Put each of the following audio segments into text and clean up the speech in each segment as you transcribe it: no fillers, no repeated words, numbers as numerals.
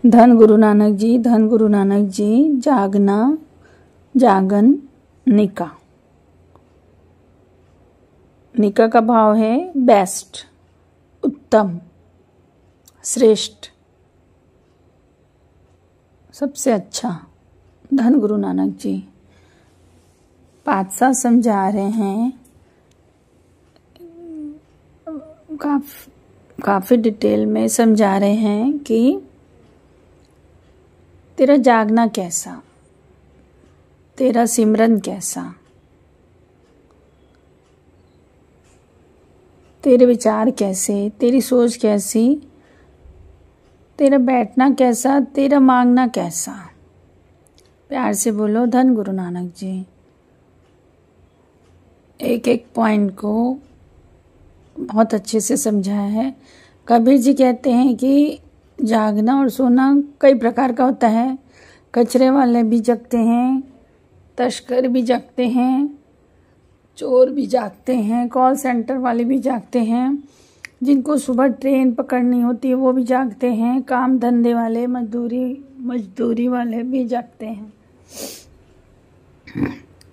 धन गुरु नानक जी, धन गुरु नानक जी। जागना, जागन, निका। निका का भाव है बेस्ट, उत्तम, श्रेष्ठ, सबसे अच्छा। धन गुरु नानक जी पातशाह समझा रहे हैं, काफी डिटेल में समझा रहे हैं कि तेरा जागना कैसा, तेरा सिमरन कैसा, तेरे विचार कैसे, तेरी सोच कैसी, तेरा बैठना कैसा, तेरा मांगना कैसा। प्यार से बोलो धन गुरु नानक जी। एक एक पॉइंट को बहुत अच्छे से समझाया है। कबीर जी कहते हैं कि जागना और सोना कई प्रकार का होता है। कचरे वाले भी जगते हैं, तस्कर भी जगते हैं, चोर भी जागते हैं, कॉल सेंटर वाले भी जागते हैं, जिनको सुबह ट्रेन पकड़नी होती है वो भी जागते हैं, काम धंधे वाले, मजदूरी वाले भी जागते हैं।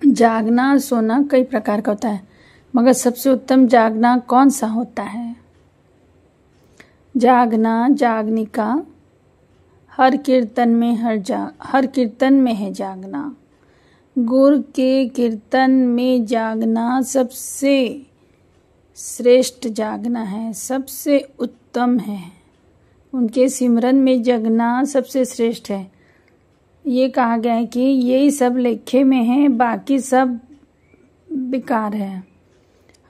जागना सोना कई प्रकार का होता है, मगर सबसे उत्तम जागना कौन सा होता है? जागना, जागनिका, हर कीर्तन में है जागना। गुरु के कीर्तन में जागना सबसे श्रेष्ठ जागना है, सबसे उत्तम है। उनके सिमरन में जगना सबसे श्रेष्ठ है। ये कहा गया है कि यही सब लेखे में है, बाकी सब बेकार है।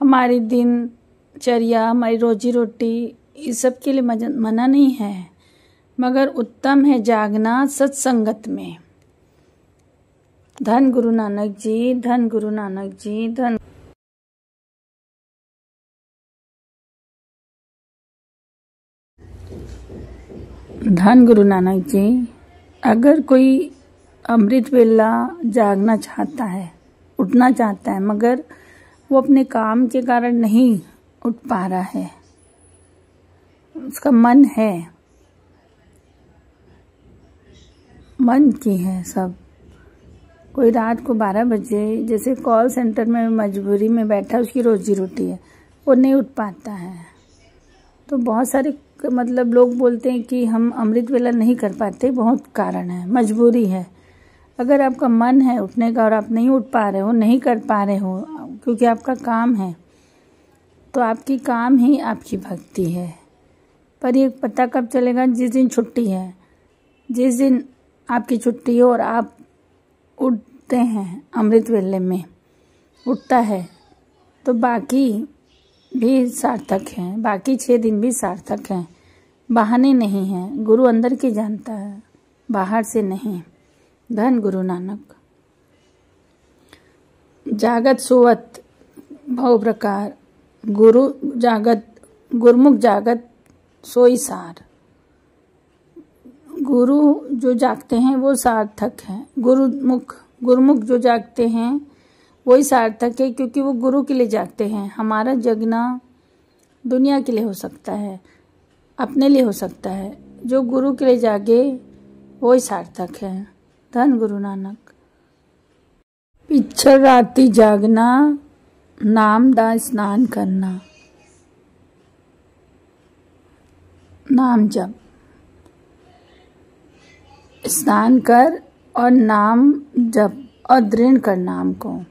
हमारी दिनचर्या, हमारी रोजी रोटी, इस सब के लिए मना नहीं है, मगर उत्तम है जागना सत्संगत में। धन गुरु नानक जी, धन गुरु नानक जी, धन गुरु नानक जी। अगर कोई अमृत वेला जागना चाहता है, उठना चाहता है, मगर वो अपने काम के कारण नहीं उठ पा रहा है, उसका मन है, मन की है सब। कोई रात को 12 बजे जैसे कॉल सेंटर में मजबूरी में बैठा, उसकी रोजी रोटी है, वो नहीं उठ पाता है। तो बहुत सारे लोग बोलते हैं कि हम अमृत वेला नहीं कर पाते, बहुत कारण है, मजबूरी है। अगर आपका मन है उठने का और आप नहीं उठ पा रहे हो, नहीं कर पा रहे हो क्योंकि आपका काम है, तो आपकी काम ही आपकी भक्ति है। पर ये पता कब चलेगा? जिस दिन छुट्टी है, जिस दिन आपकी छुट्टी हो और आप उठते हैं, अमृत वेले में उठता है, तो बाकी भी सार्थक हैं, बाकी 6 दिन भी सार्थक हैं। बहाने नहीं हैं, गुरु अंदर की जानता है, बाहर से नहीं। धन गुरु नानक। जागत सोवत भव प्रकार, गुरुमुख जागत सोई सार। गुरु जो जागते हैं वो सार्थक हैं, गुरुमुख जो जागते हैं वही सार्थक है, क्योंकि वो गुरु के लिए जागते हैं। हमारा जगना दुनिया के लिए हो सकता है, अपने लिए हो सकता है, जो गुरु के लिए जागे वही सार्थक है। धन गुरु नानक। पिछड़ राती जागना, नाम दा स्नान करना। नाम जप, स्नान कर और नाम जप और दृढ़ कर नाम को।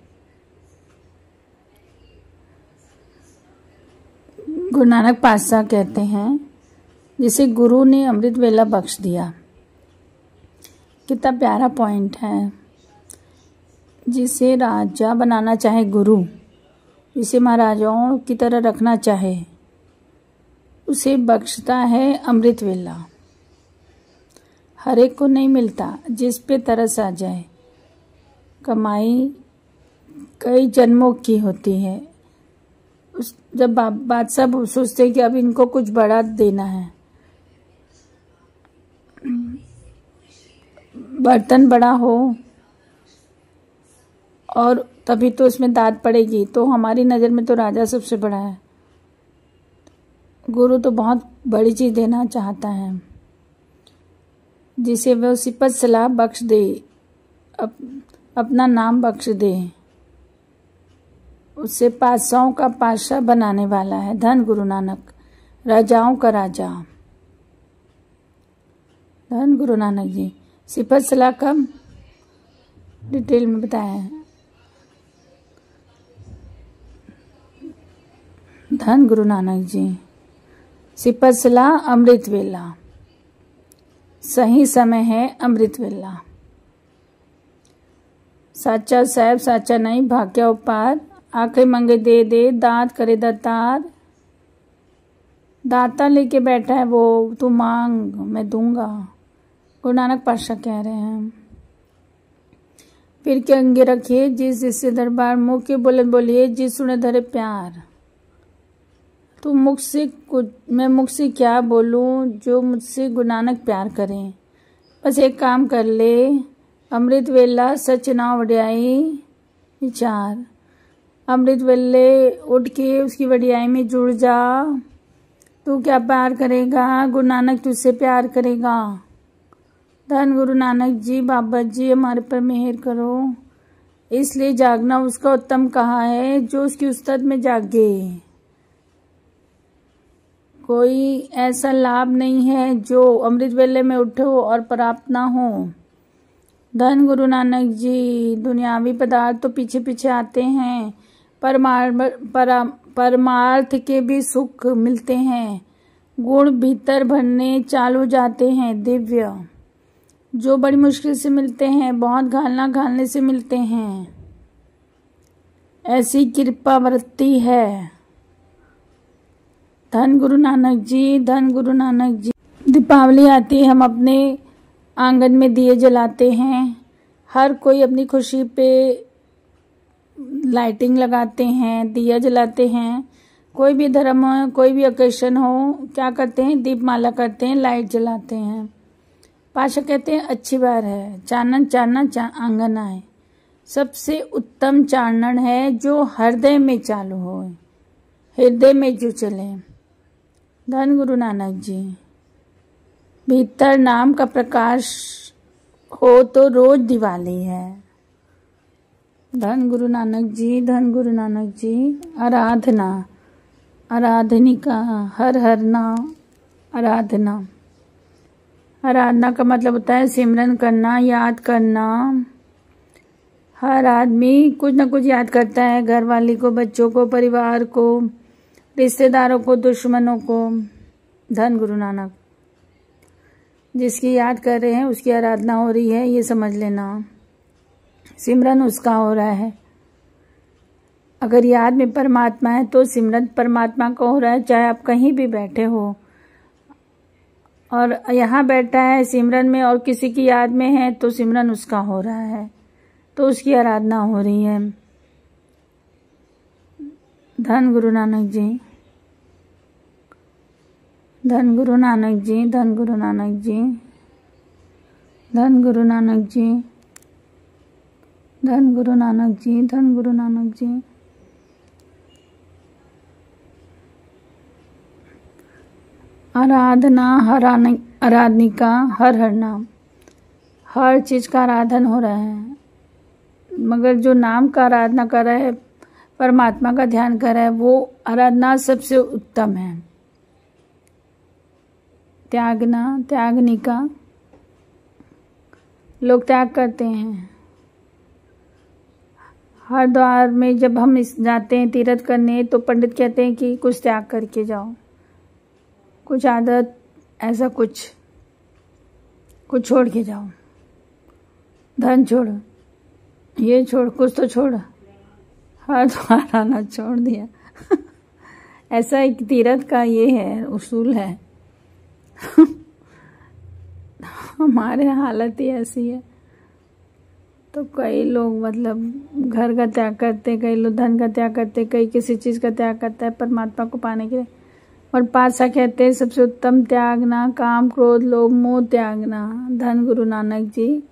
गुरु नानक पातशाह कहते हैं, जिसे गुरु ने अमृत वेला बख्श दिया। कितना प्यारा पॉइंट है। जिसे राजा बनाना चाहे गुरु, जिसे महाराजाओं की तरह रखना चाहे, उसे बख्शता है अमृत वेला। हर एक को नहीं मिलता, जिस पे तरस आ जाए। कमाई कई जन्मों की होती है। जब बादशाह सोचते कि अब इनको कुछ बड़ा देना है, बर्तन बड़ा हो और तभी तो इसमें दाद पड़ेगी, तो हमारी नज़र में तो राजा सबसे बड़ा है। गुरु तो बहुत बड़ी चीज़ देना चाहता है। जिसे वो सिफत सलाह बख्श दे, अपना नाम बख्श दे, उससे पातशाहों का पातशाह बनाने वाला है। धन गुरु नानक, राजाओं का राजा। धन गुरु नानक जी। सिफत सलाह कब डिटेल में बताया है। धन गुरु नानक जी। सिफत सलाह अमृत वेला, सही समय है अमृत वेला। साचा साहब साचा नहीं भाग्या उपार, आंखें मंगे दे दे दांत करे दातार। दाता लेके बैठा है वो, तू मांग मैं दूंगा, गुरु नानक पातशाह कह रहे हैं। फिर के अंगे रखिए जिस जिससे दरबार, मुँह के बोले बोलिए जिस सुने धरे प्यार। तू मुख से कुछ, मैं मुख से क्या बोलूं, जो मुझसे गुरु नानक प्यार करें। बस एक काम कर ले, अमृत वेला सच ना वड्याई विचार। अमृत वेले उठ के उसकी वड्याई में जुड़ जा। तू क्या प्यार करेगा, गुरु नानक तुझसे प्यार करेगा। धन गुरु नानक जी। बाबा जी हमारे पर मेहर करो। इसलिए जागना उसका उत्तम कहा है, जो उसकी उस्तत में जागे। कोई ऐसा लाभ नहीं है जो अमृत वेले में उठो और प्राप्त ना हो। धन गुरु नानक जी। दुनियावी पदार्थ तो पीछे पीछे आते हैं, परमार्थ के भी सुख मिलते हैं। गुण भीतर भरने चालू जाते हैं दिव्य, जो बड़ी मुश्किल से मिलते हैं, बहुत घालने से मिलते हैं। ऐसी कृपा वृत्ति है। धन गुरु नानक जी। धन गुरु नानक जी। दीपावली आती है, हम अपने आंगन में दिए जलाते हैं। हर कोई अपनी खुशी पे लाइटिंग लगाते हैं, दिया जलाते हैं। कोई भी धर्म हो, कोई भी ओकेशन हो, क्या करते हैं, दीपमाला करते हैं, लाइट जलाते हैं। पाशा कहते हैं अच्छी बात है, चानन चानना आंगन आए। सबसे उत्तम चानन है जो हृदय में चालू हो, हृदय में जो चले। धन गुरु नानक जी। भीतर नाम का प्रकाश हो तो रोज दिवाली है। धन गुरु नानक जी। धन गुरु नानक जी। आराधना, आराधनिका, हर हर नाम आराधना। आराधना का मतलब होता है सिमरन करना, याद करना। हर आदमी कुछ न कुछ याद करता है, घर वाली को, बच्चों को, परिवार को, रिश्तेदारों को, दुश्मनों को। धन गुरु नानक। जिसकी याद कर रहे हैं उसकी आराधना हो रही है, ये समझ लेना। सिमरन उसका हो रहा है। अगर याद में परमात्मा है तो सिमरन परमात्मा का हो रहा है, चाहे आप कहीं भी बैठे हो। और यहाँ बैठा है सिमरन में और किसी की याद में है तो सिमरन उसका हो रहा है, तो उसकी आराधना हो रही है। धन गुरु नानक जी। धन गुरु नानक जी। धन गुरु नानक जी। धन गुरु नानक जी। धन गुरु नानक जी। धन गुरु नानक जी। आराधना, आराधनिका, हर हर नाम। हर चीज का आराधन हो रहा है, मगर जो नाम का आराधना कर रहा है, परमात्मा का ध्यान कर रहा है, वो आराधना सबसे उत्तम है। त्यागना, त्यागनिका, लोग त्याग करते हैं। हरिद्वार में जब हम जाते हैं तीर्थ करने तो पंडित कहते हैं कि कुछ त्याग करके जाओ, कुछ आदत, ऐसा कुछ छोड़ के जाओ। धन छोड़, ये छोड़, कुछ तो छोड़। हरिद्वार आना छोड़ दिया। ऐसा एक तीर्थ का ये है, उसूल है। हमारे हालत ही ऐसी है। तो कई लोग मतलब घर का त्याग करते, कई लोग धन का त्याग करते, कई किसी चीज का त्याग करता है परमात्मा को पाने के लिए। और पातशाह कहते हैं सबसे उत्तम त्यागना, काम क्रोध लोभ मोह त्यागना। धन गुरु नानक जी।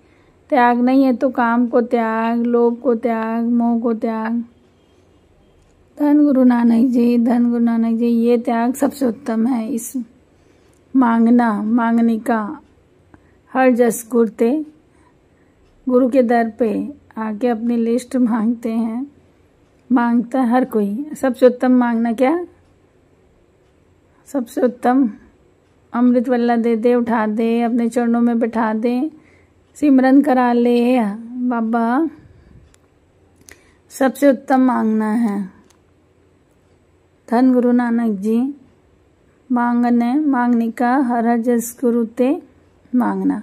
त्याग नहीं है तो काम को त्याग, लोभ को त्याग, मोह को त्याग। धन गुरु नानक जी। धन गुरु नानक जी। ये त्याग सबसे उत्तम है। इस मांगना, मांगने का, हर जस गुरते, गुरु के दर पे आके अपनी लिस्ट मांगते हैं। मांगता हर कोई। सबसे उत्तम मांगना क्या? सबसे उत्तम अमृत वेला दे दे, उठा दे, अपने चरणों में बिठा दे, सिमरन करा ले बाबा। सबसे उत्तम मांगना है। धन गुरु नानक जी। मांगने का हर जस गुरुते मांगना।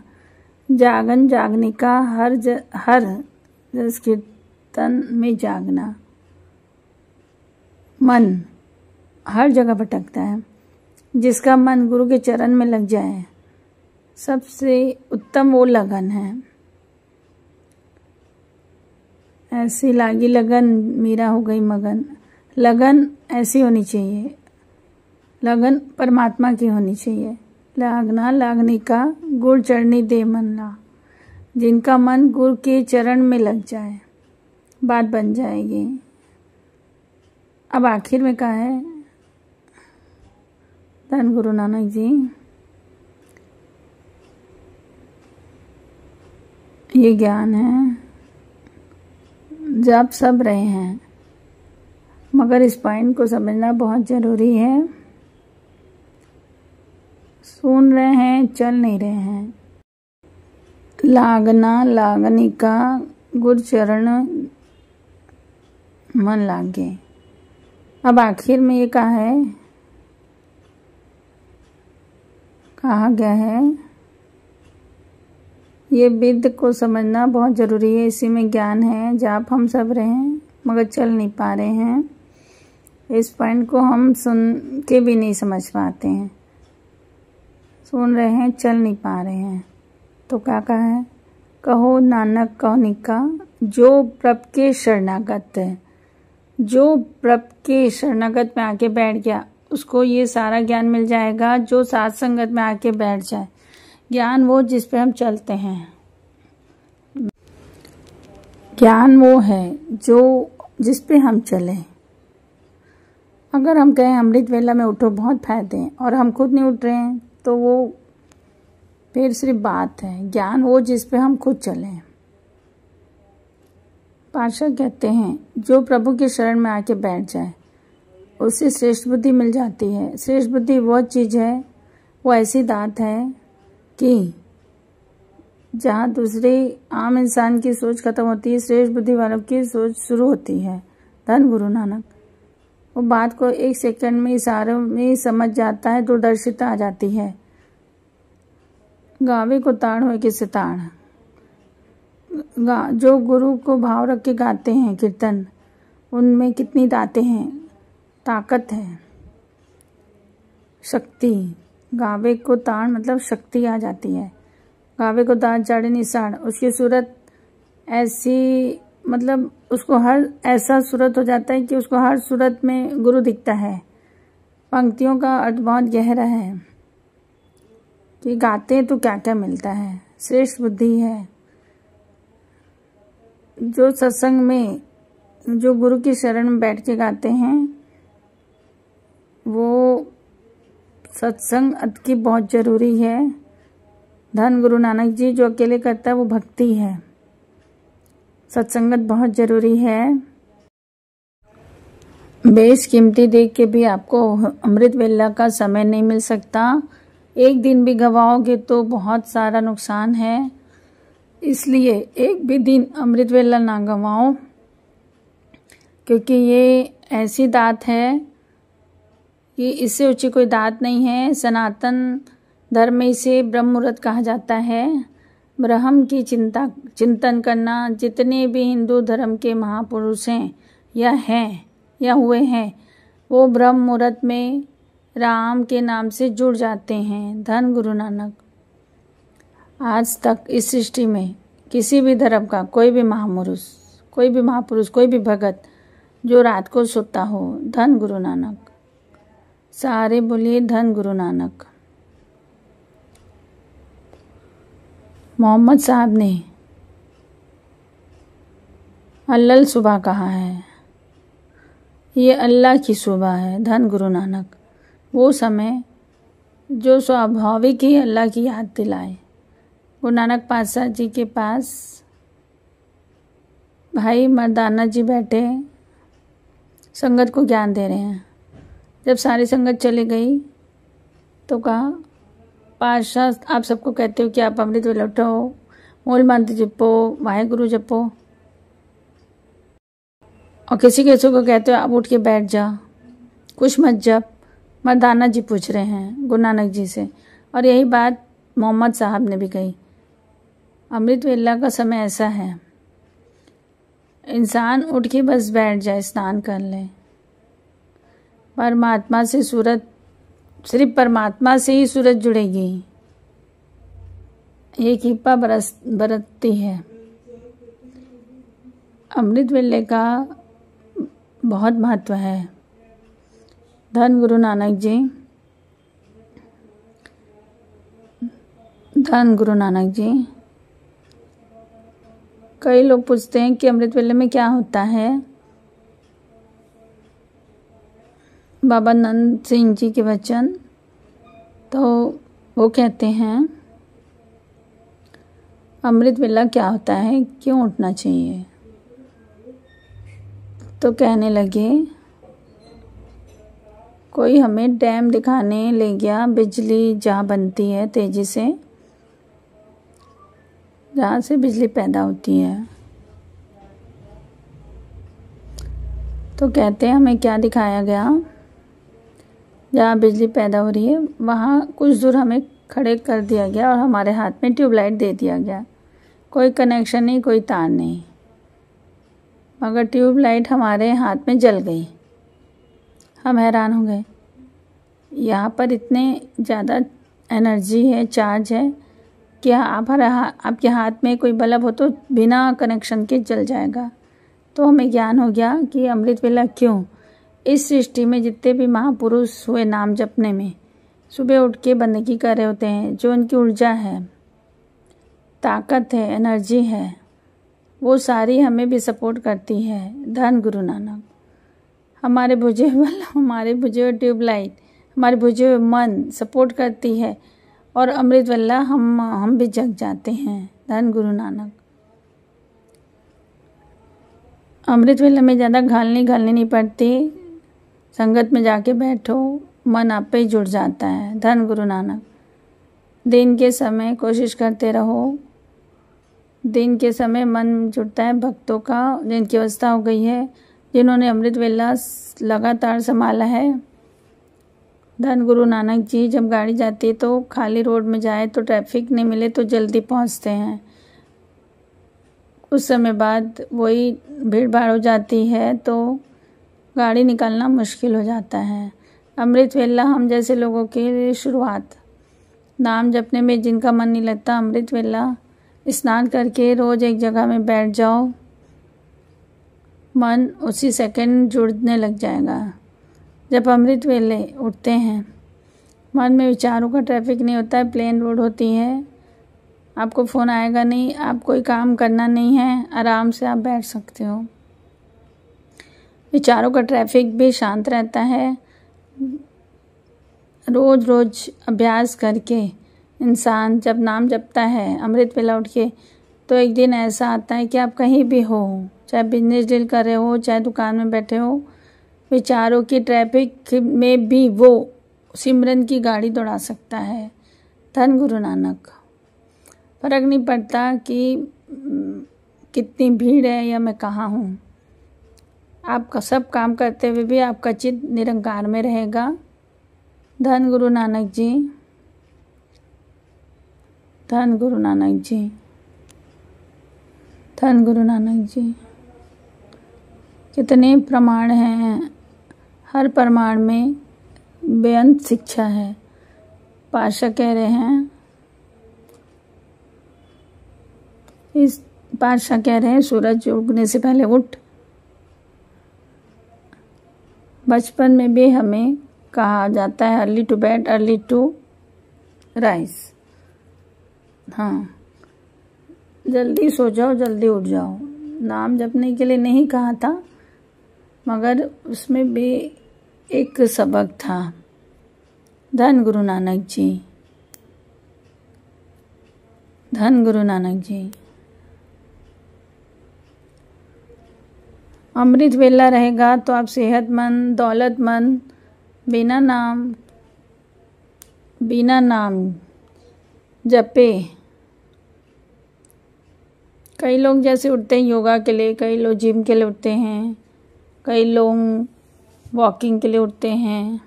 जागन जागने का हर जस कीर्तन में जागना। मन हर जगह भटकता है, जिसका मन गुरु के चरण में लग जाए सबसे उत्तम वो लगन है। ऐसी लागी लगन मीरा हो गई मगन। लगन ऐसी होनी चाहिए, लगन परमात्मा की होनी चाहिए। लागने का गुर चरणी दे मन ला। जिनका मन गुरु के चरण में लग जाए बात बन जाएगी। अब आखिर में कहा है धन गुरु नानक जी, ये ज्ञान है जब सब रहे हैं, मगर इस पॉइंट को समझना बहुत जरूरी है। सुन रहे हैं, चल नहीं रहे हैं। लागने का गुरु चरण मन लागे। अब आखिर में ये कहा गया है, ये विद्य को समझना बहुत जरूरी है। इसी में ज्ञान है। जाप हम सब रहे हैं मगर चल नहीं पा रहे हैं। इस पॉइंट को हम सुन के भी नहीं समझ पाते हैं। सुन रहे हैं, चल नहीं पा रहे हैं। तो क्या कहा है? कहो नानक कौनिका जो प्रभ के शरणागत है। जो प्रभ के शरणागत में आके बैठ गया उसको ये सारा ज्ञान मिल जाएगा। जो साथ संगत में आके बैठ जाए, ज्ञान वो जिस पे हम चलते हैं। ज्ञान वो है जो जिस पे हम चले। अगर हम कहें अमृत वेला में उठो बहुत फायदे हैं और हम खुद नहीं उठ रहे हैं तो वो फिर सिर्फ बात है। ज्ञान वो जिस पे हम खुद चलें। पातशाह कहते हैं जो प्रभु के शरण में आके बैठ जाए उसे श्रेष्ठ बुद्धि मिल जाती है। श्रेष्ठ बुद्धि वो चीज़ है, वो ऐसी दात है कि जहाँ दूसरे आम इंसान की सोच खत्म होती है, श्रेष्ठ बुद्धि वालों की सोच शुरू होती है। धन गुरु नानक। वो बात को एक सेकंड में इशारों में समझ जाता है, दूरदर्शिता आ जाती है। गावे को ताड़ हो किसे ताड़। जो गुरु को भाव रख के गाते हैं कीर्तन, उनमें कितनी दातें हैं, ताकत है, शक्ति। गावे को ताड़ मतलब शक्ति आ जाती है। गावे को ताड़ चाड़े निसाड़। उसकी सूरत ऐसी, मतलब उसको हर ऐसा सूरत हो जाता है कि उसको हर सूरत में गुरु दिखता है। पंक्तियों का अर्थ बहुत गहरा है कि गाते तो क्या क्या मिलता है। श्रेष्ठ बुद्धि है। जो सत्संग में जो गुरु की शरण में बैठ के गाते हैं वो सत्संग की बहुत जरूरी है। धन गुरु नानक जी। जो अकेले करता है वो भक्ति है। सत्संगत बहुत जरूरी है। बेशकीमती देख के भी आपको अमृत वेला का समय नहीं मिल सकता। एक दिन भी गवाओगे तो बहुत सारा नुकसान है। इसलिए एक भी दिन अमृत वेला ना गवाओ, क्योंकि ये ऐसी दात है कि इससे ऊंची कोई दात नहीं है। सनातन धर्म में इसे ब्रह्म मुहूर्त कहा जाता है। ब्रह्म की चिंतन करना। जितने भी हिंदू धर्म के महापुरुष हैं या हुए हैं वो ब्रह्म मुहूर्त में राम के नाम से जुड़ जाते हैं। धन गुरु नानक। आज तक इस सृष्टि में किसी भी धर्म का कोई भी महापुरुष, कोई भी भगत जो रात को सोता हो, धन गुरु नानक। सारे बोलिए धन गुरु नानक। मोहम्मद साहब ने अल्लल सुबह कहा है, ये अल्लाह की सुबह है। धन गुरु नानक। वो समय जो स्वाभाविक ही अल्लाह की याद दिलाए। गुरु नानक पातशाह जी के पास भाई मर्दाना जी बैठे संगत को ज्ञान दे रहे हैं। जब सारी संगत चली गई तो कहा, पातशाह आप सबको कहते हो कि आप अमृत वेला उठो, मूल मंत्र जपो, वाहेगुरु जपो, और किसी किसी को कहते हो आप उठ के बैठ जाओ, कुछ मत जप। मर्दाना जी पूछ रहे हैं गुरु नानक जी से, और यही बात मोहम्मद साहब ने भी कही। अमृत वेला का समय ऐसा है, इंसान उठ के बस बैठ जाए, स्नान कर ले, परमात्मा से सूरत, सिर्फ परमात्मा से ही सूरत जुड़ेगी। ये कृपा बरतती है। अमृत वेले का बहुत महत्व है। धन गुरु नानक जी, धन गुरु नानक जी। कई लोग पूछते हैं कि अमृत वेले में क्या होता है। बाबा नंद सिंह जी के वचन, तो वो कहते हैं अमृत वेला क्या होता है, क्यों उठना चाहिए। तो कहने लगे, कोई हमें डैम दिखाने ले गया, बिजली जहाँ बनती है तेजी से, जहाँ से बिजली पैदा होती है। तो कहते हैं हमें क्या दिखाया गया, जहाँ बिजली पैदा हो रही है वहाँ कुछ दूर हमें खड़े कर दिया गया और हमारे हाथ में ट्यूबलाइट दे दिया गया। कोई कनेक्शन नहीं, कोई तार नहीं, मगर ट्यूबलाइट हमारे हाथ में जल गई। हम हैरान हो गए, यहाँ पर इतने ज़्यादा एनर्जी है, चार्ज है कि आपके हाथ में कोई बल्ब हो तो बिना कनेक्शन के जल जाएगा। तो हमें ज्ञान हो गया कि अमृत वेला क्यों। इस सृष्टि में जितने भी महापुरुष हुए नाम जपने में, सुबह उठ के बंदगी कर रहे होते हैं, जो उनकी ऊर्जा है, ताकत है, एनर्जी है, वो सारी हमें भी सपोर्ट करती है। धन गुरु नानक। हमारे बुझे हुए ट्यूबलाइट, हमारे बुझे हुए मन सपोर्ट करती है, और अमृत वेला हम भी जग जाते हैं। धन गुरु नानक। अमृत वेला में ज़्यादा घालनी नहीं पड़ती, संगत में जाके बैठो, मन आप पे ही जुड़ जाता है। धन गुरु नानक। दिन के समय कोशिश करते रहो, दिन के समय मन जुड़ता है भक्तों का, जिनकी अवस्था हो गई है, जिन्होंने अमृत वेला लगातार संभाला है। धन गुरु नानक जी। जब गाड़ी जाती है तो खाली रोड में जाए तो ट्रैफिक नहीं मिले तो जल्दी पहुंचते हैं, कुछ समय बाद वही भीड़ भाड़ हो जाती है तो गाड़ी निकालना मुश्किल हो जाता है। अमृत वेला हम जैसे लोगों की शुरुआत, नाम जपने में जिनका मन नहीं लगता, अमृत वेला स्नान करके रोज़ एक जगह में बैठ जाओ, मन उसी सेकंड जुड़ने लग जाएगा। जब अमृत वेले उठते हैं, मन में विचारों का ट्रैफिक नहीं होता है, प्लेन रोड होती है, आपको फ़ोन आएगा नहीं, आप कोई काम करना नहीं है, आराम से आप बैठ सकते हो। विचारों का ट्रैफिक भी शांत रहता है। रोज़ रोज़ अभ्यास करके इंसान जब नाम जपता है अमृत वेला उठ के, तो एक दिन ऐसा आता है कि आप कहीं भी हो, चाहे बिजनेस डील कर रहे हो, चाहे दुकान में बैठे हो, विचारों की ट्रैफिक में भी वो सिमरन की गाड़ी दौड़ा सकता है। धन गुरु नानक। फर्क नहीं पड़ता कि कितनी भीड़ है या मैं कहाँ हूँ, आपका सब काम करते हुए भी आपका चित्त निरंकार में रहेगा। धन गुरु नानक जी। धन गुरु नानक जी। धन गुरु नानक जी। कितने प्रमाण हैं, हर प्रमाण में बेअंत शिक्षा है। पातशाह कह रहे हैं, पातशाह कह रहे हैं सूरज उगने से पहले उठ। बचपन में भी हमें कहा जाता है early to bed early to rise. हाँ, जल्दी सो जाओ, जल्दी उठ जाओ। नाम जपने के लिए नहीं कहा था, मगर उसमें भी एक सबक था। धन गुरु नानक जी। धन गुरु नानक जी। अमृत वेला रहेगा तो आप सेहतमंद, दौलतमंद, बिना नाम जपे। कई लोग जैसे उठते हैं योगा के लिए, कई लोग जिम के लिए उठते हैं, कई लोग वॉकिंग के लिए उठते हैं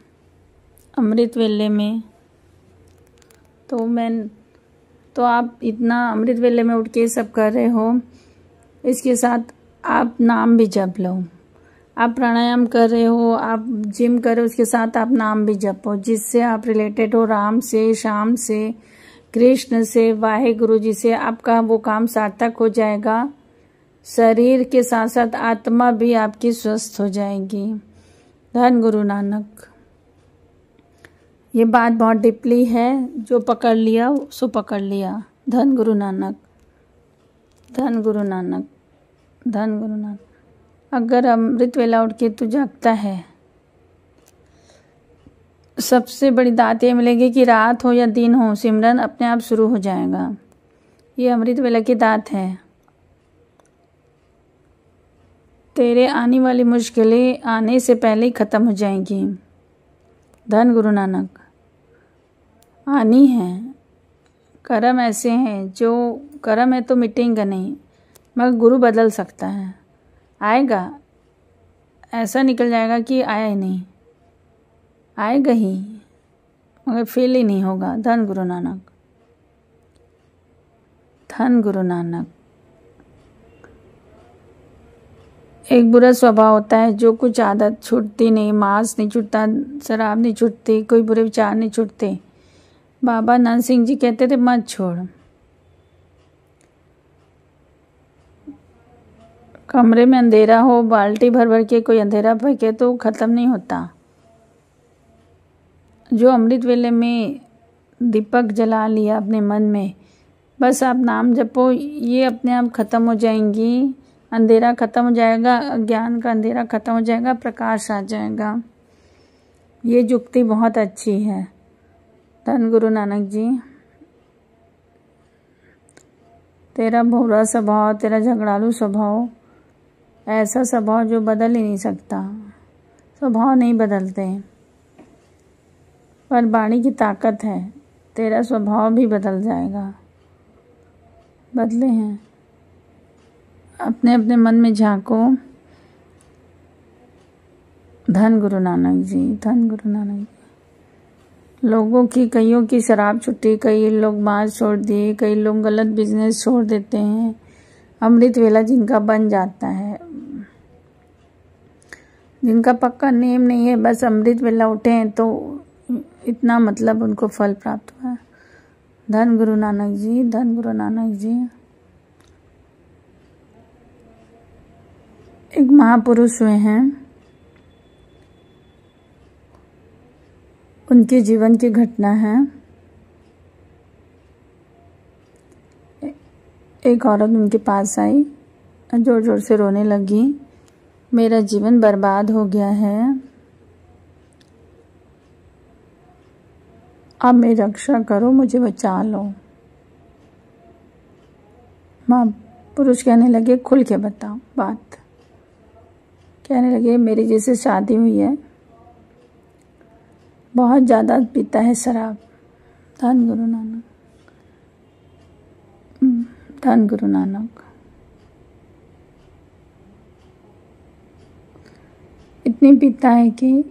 अमृत वेले में। तो आप इतना अमृत वेले में उठ के सब कर रहे हो, इसके साथ आप नाम भी जप लो। आप प्राणायाम कर रहे हो, आप जिम कर रहे हो, उसके साथ आप नाम भी जपो, जिससे आप रिलेटेड हो राम से, श्याम से, कृष्ण से, वाहेगुरु जी से। आपका वो काम सार्थक हो जाएगा। शरीर के साथ साथ आत्मा भी आपकी स्वस्थ हो जाएगी। धन गुरु नानक। ये बात बहुत डीपली है, जो पकड़ लिया सो पकड़ लिया। धन गुरु नानक, धन गुरु नानक, धन गुरु नानक। अगर अमृत वेला उठ के तू जागता है, सबसे बड़ी दात ये मिलेगी कि रात हो या दिन हो, सिमरन अपने आप शुरू हो जाएगा। ये अमृत वेला की दात है। तेरे आने वाली मुश्किलें आने से पहले ही खत्म हो जाएंगी। धन गुरु नानक। आनी है, कर्म ऐसे हैं, जो कर्म है तो मिटेंगे नहीं, मगर गुरु बदल सकता है। आएगा, ऐसा निकल जाएगा कि आया ही नहीं, आएगा ही मगर फेल ही नहीं होगा। धन गुरु नानक, धन गुरु नानक। एक बुरा स्वभाव होता है, जो कुछ आदत छूटती नहीं, मांस नहीं छूटता, शराब नहीं छूटती, कोई बुरे विचार नहीं छूटते। बाबा नानक सिंह जी कहते थे मत छोड़। कमरे में अंधेरा हो, बाल्टी भर भर के कोई अंधेरा फेंके तो ख़त्म नहीं होता। जो अमृत वेले में दीपक जला लिया अपने मन में, बस आप नाम जपो, ये अपने आप ख़त्म हो जाएंगी। अंधेरा ख़त्म हो जाएगा, अज्ञान का अंधेरा ख़त्म हो जाएगा, प्रकाश आ जाएगा। ये जुक्ति बहुत अच्छी है। धन गुरु नानक जी। तेरा भोरा स्वभाव, तेरा झगड़ालू स्वभाव, ऐसा स्वभाव जो बदल ही नहीं सकता। स्वभाव नहीं बदलते, पर वाणी की ताकत है, तेरा स्वभाव भी बदल जाएगा। बदले हैं, अपने अपने मन में झांको। धन गुरु नानक जी, धन गुरु नानक जी। लोगों की, कईयों की शराब छुट्टी, कई लोग मांस छोड़ दिए, कई लोग गलत बिजनेस छोड़ देते हैं। अमृत वेला जिनका बन जाता है, जिनका पक्का नेम नहीं है, बस अमृत वेला उठे हैं तो इतना मतलब उनको फल प्राप्त हुआ है। धन गुरु नानक जी, धन गुरु नानक जी। एक महापुरुष हुए हैं, उनके जीवन की घटना है। एक औरत उनके पास आई, जोर जोर से रोने लगी, मेरा जीवन बर्बाद हो गया है, आप मेरी रक्षा करो, मुझे बचा लो। महापुरुष कहने लगे खुल के बताओ बात। कहने लगे मेरी जैसे शादी हुई है, बहुत ज़्यादा पीता है शराब। धन गुरु नानक, धन गुरु नानक। इतनी पीता है कि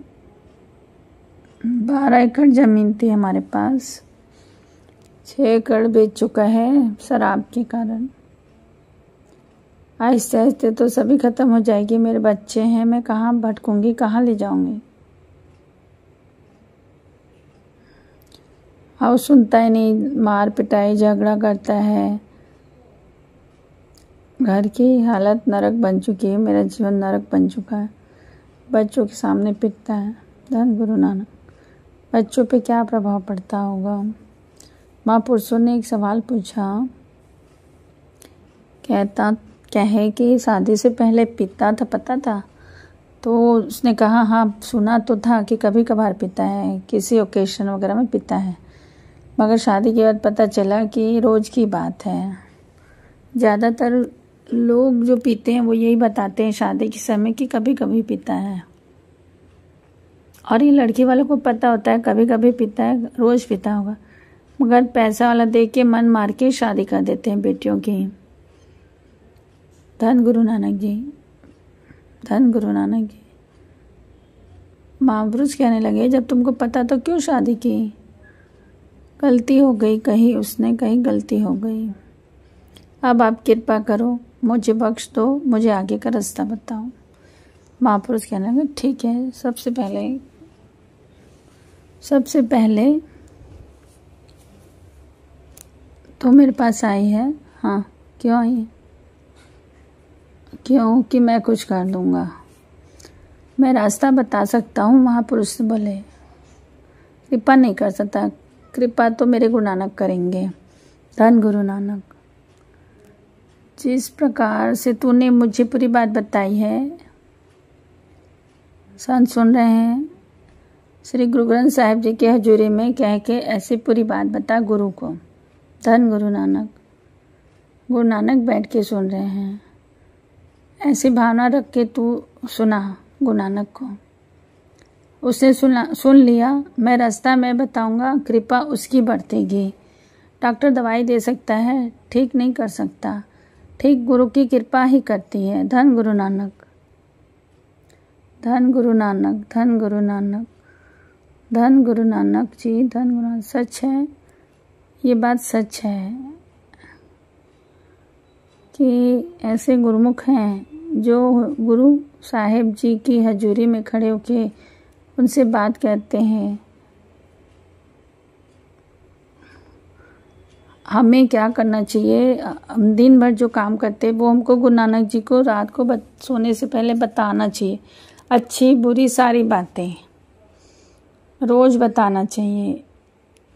12 एकड़ ज़मीन थी हमारे पास, 6 एकड़ बेच चुका है शराब के कारण। आहिस्ते आहिस्ते तो सभी ख़त्म हो जाएगी। मेरे बच्चे हैं, मैं कहाँ भटकूंगी, कहाँ ले जाऊंगी। और सुनता ही नहीं, मार पिटाई झगड़ा करता है। घर की हालत नरक बन चुकी है, मेरा जीवन नरक बन चुका है। बच्चों के सामने पिटता है। धन गुरु नानक। बच्चों पे क्या प्रभाव पड़ता होगा। महापुरुषों ने एक सवाल पूछा, कहे कि शादी से पहले पीता था, पता था? तो उसने कहा हाँ सुना तो था कि कभी कभार पीता है, किसी ओकेशन वगैरह में पीता है, मगर शादी के बाद पता चला कि रोज़ की बात है। ज़्यादातर लोग जो पीते हैं वो यही बताते हैं शादी के समय कि कभी कभी पीता है, और ये लड़की वालों को पता होता है कभी कभी पीता है, रोज़ पीता होगा, मगर पैसा वाला देख के मन मार के शादी कर देते हैं बेटियों की। धन गुरु नानक जी, धन गुरु नानक जी। महापुरुष कहने लगे जब तुमको पता तो क्यों शादी की? गलती हो गई कही उसने, कही गलती हो गई। अब आप कृपा करो, मुझे बख्श दो, मुझे आगे का रास्ता बताओ। महापुरुष कहने लगे ठीक है, सबसे पहले तो मेरे पास आई है। हाँ, क्यों आई है? क्यों कि मैं कुछ कर दूंगा, मैं रास्ता बता सकता हूँ। महापुरुष से बोले कृपा नहीं कर सकता, कृपा तो मेरे गुरु नानक करेंगे। धन गुरु नानक, जिस प्रकार से तूने मुझे पूरी बात बताई है, संत सुन रहे हैं, श्री गुरु ग्रंथ साहिब जी के हजूरी में कह के ऐसी पूरी बात बता गुरु को। धन गुरु नानक, गुरु नानक बैठ के सुन रहे हैं, ऐसी भावना रख के तू सुना गुरु नानक को। उसने सुन लिया, मैं रास्ता मैं बताऊंगा, कृपा उसकी बढ़तेगी। डॉक्टर दवाई दे सकता है, ठीक नहीं कर सकता, ठीक गुरु की कृपा ही करती है। धन गुरु नानक, धन गुरु नानक, धन गुरु नानक, धन गुरु नानक जी, धन गुरु नानक। सच है, ये बात सच है कि ऐसे गुरुमुख हैं जो गुरु साहिब जी की हजूरी में खड़े होके उनसे बात करते हैं। हमें क्या करना चाहिए, हम दिन भर जो काम करते हैं वो हमको गुरु नानक जी को रात को सोने से पहले बताना चाहिए। अच्छी बुरी सारी बातें रोज़ बताना चाहिए।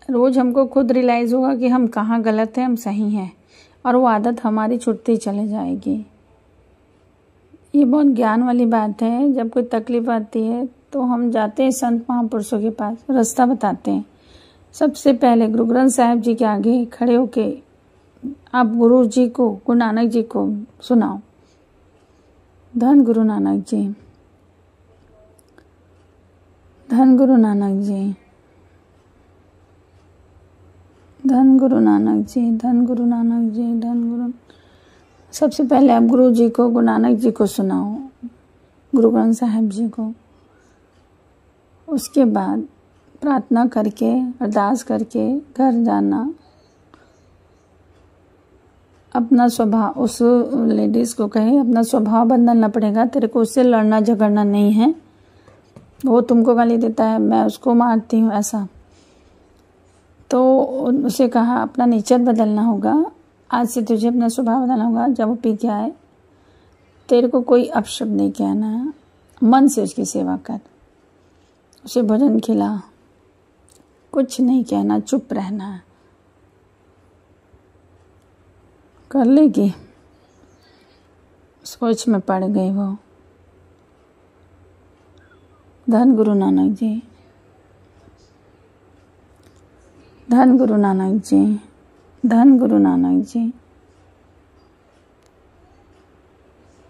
रोज़ हमको खुद रियलाइज़ होगा कि हम कहाँ गलत हैं, हम सही हैं, और वो आदत हमारी छूटती चले जाएगी। ये बहुत ज्ञान वाली बात है। जब कोई तकलीफ आती है तो हम जाते हैं संत महापुरुषों के पास, रास्ता बताते हैं। सबसे पहले गुरु ग्रंथ साहिब जी के आगे खड़े होके आप गुरु जी को, गुरु नानक जी को सुनाओ। धन गुरु नानक जी, धन गुरु नानक जी, धन गुरु नानक जी, धन गुरु नानक जी, धन गुरु। सबसे पहले आप गुरु जी को, गुरु नानक जी को सुनाओ, गुरु ग्रंथ साहिब जी को। उसके बाद प्रार्थना करके, अरदास करके घर जाना। अपना स्वभाव, उस लेडीज़ को कहे अपना स्वभाव बदलना पड़ेगा, तेरे को उससे लड़ना झगड़ना नहीं है। वो तुमको गाली देता है, मैं उसको मारती हूँ, ऐसा। तो उसे कहा अपना नेचर बदलना होगा, आज से तुझे अपना स्वभाव बदलना होगा। जब वो पी के आए, तेरे को कोई अपशब्द नहीं कहना है, मन से उसकी सेवा कर, उसे भोजन खिला, कुछ नहीं कहना, चुप रहना है। कर लेगी? सोच में पड़ गई वो। धन गुरु नानक जी, धन गुरु नानक जी, धन गुरु नानक जी,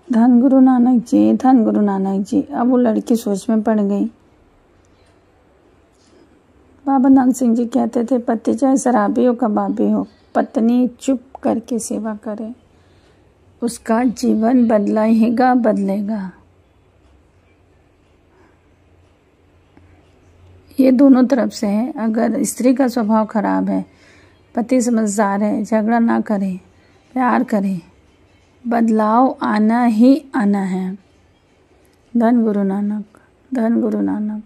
धन गुरु नानक जी, धन गुरु नानक जी। अब वो लड़की सोच में पड़ गई। बाबा नानक सिंह जी कहते थे, पति चाहे शराबी हो कबाबी हो, पत्नी चुप करके सेवा करे, उसका जीवन बदलेगा बदलेगा। ये दोनों तरफ से है। अगर स्त्री का स्वभाव खराब है, पति समझदार है, झगड़ा ना करे, प्यार करे, बदलाव आना ही आना है। धन गुरु नानक, धन गुरु नानक।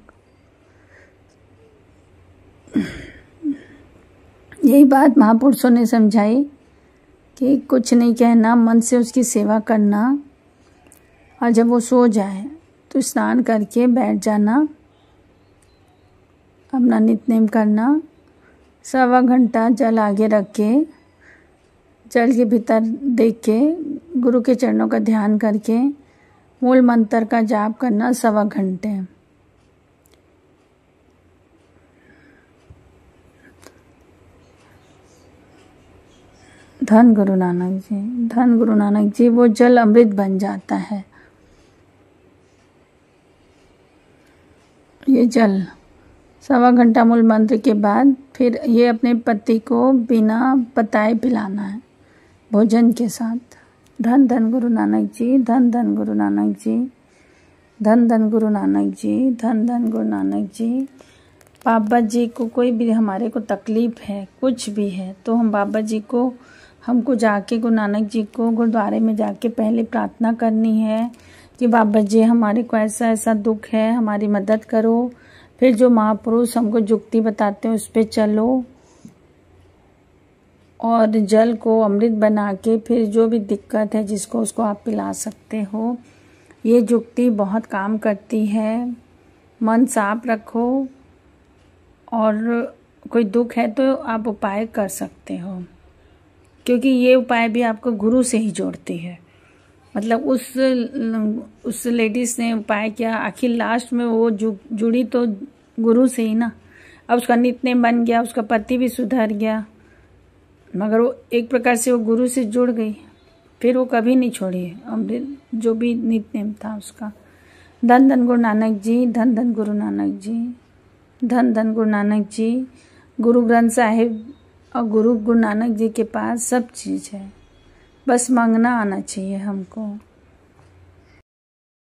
यही बात महापुरुषों ने समझाई कि कुछ नहीं कहना, मन से उसकी सेवा करना, और जब वो सो जाए तो स्नान करके बैठ जाना, अपना नित्य करना, 1.25 घंटा जल आगे रख के, जल के भीतर देख के, गुरु के चरणों का ध्यान करके, मूल मंत्र का जाप करना 1.25 घंटे। धन गुरु नानक जी, धन गुरु नानक जी। वो जल अमृत बन जाता है। ये जल 1.25 घंटा मूल मंत्र के बाद फिर ये अपने पति को बिना बताए पिलाना है भोजन के साथ। धन धन गुरु नानक जी, धन धन गुरु नानक जी, धन धन गुरु नानक जी, धन धन गुरु नानक जी। बाबा जी को कोई भी हमारे को तकलीफ़ है, कुछ भी है, तो हम बाबा जी को हमको जाके गुरु नानक जी को गुरुद्वारे में जाके पहले प्रार्थना करनी है कि बाबा जी हमारे को ऐसा ऐसा दुख है, हमारी मदद करो। फिर जो महापुरुष हमको जुक्ति बताते हैं उस पे चलो और जल को अमृत बना के फिर जो भी दिक्कत है जिसको उसको आप पिला सकते हो। ये जुक्ति बहुत काम करती है। मन साफ रखो और कोई दुख है तो आप उपाय कर सकते हो, क्योंकि ये उपाय भी आपको गुरु से ही जोड़ती है। मतलब उस लेडीज़ ने उपाय किया, आखिर लास्ट में वो जुड़ी तो गुरु से ही ना। अब उसका नित्य बन गया, उसका पति भी सुधर गया, मगर वो एक प्रकार से वो गुरु से जुड़ गई। फिर वो कभी नहीं छोड़ी अमृत जो भी नित्य था उसका। धन धन गुरु नानक जी, धन धन गुरु नानक जी, धन धन गुरु नानक जी। गुरु ग्रंथ साहिब और गुरु नानक जी के पास सब चीज़ है, बस मांगना आना चाहिए हमको।